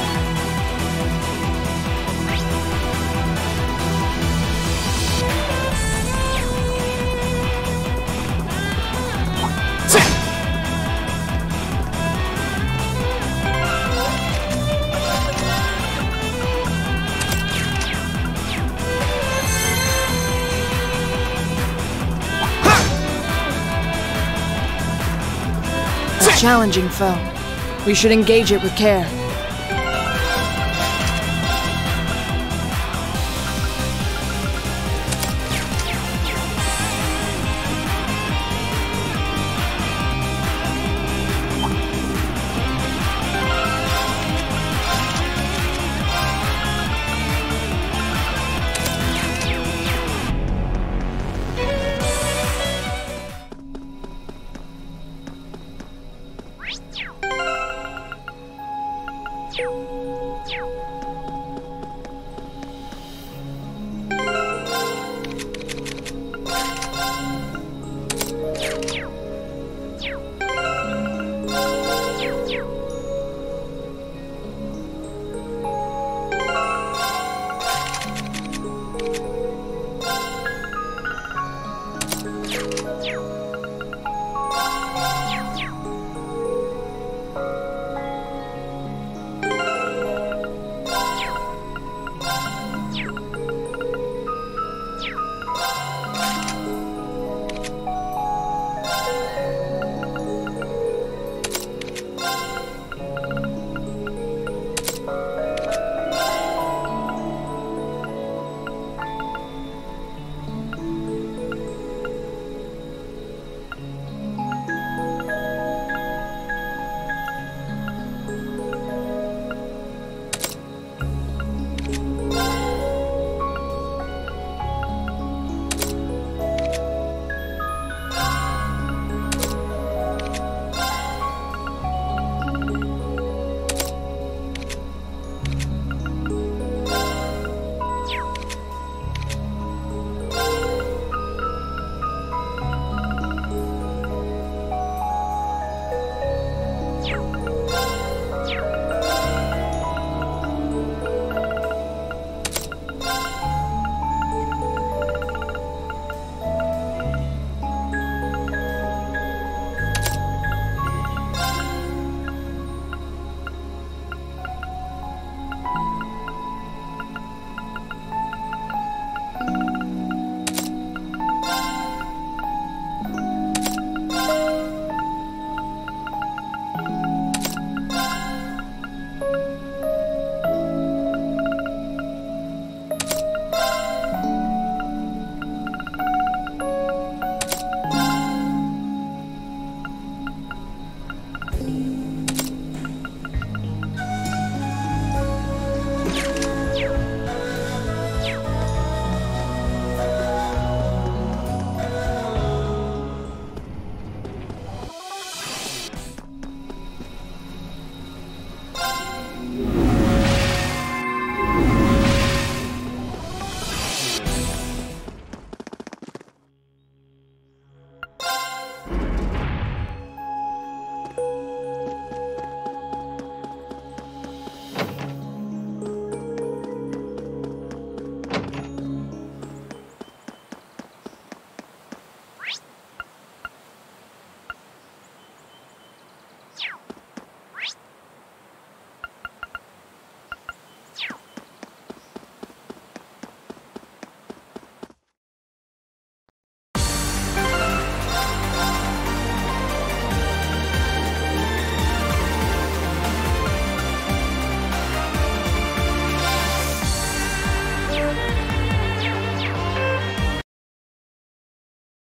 Challenging foe. We should engage it with care.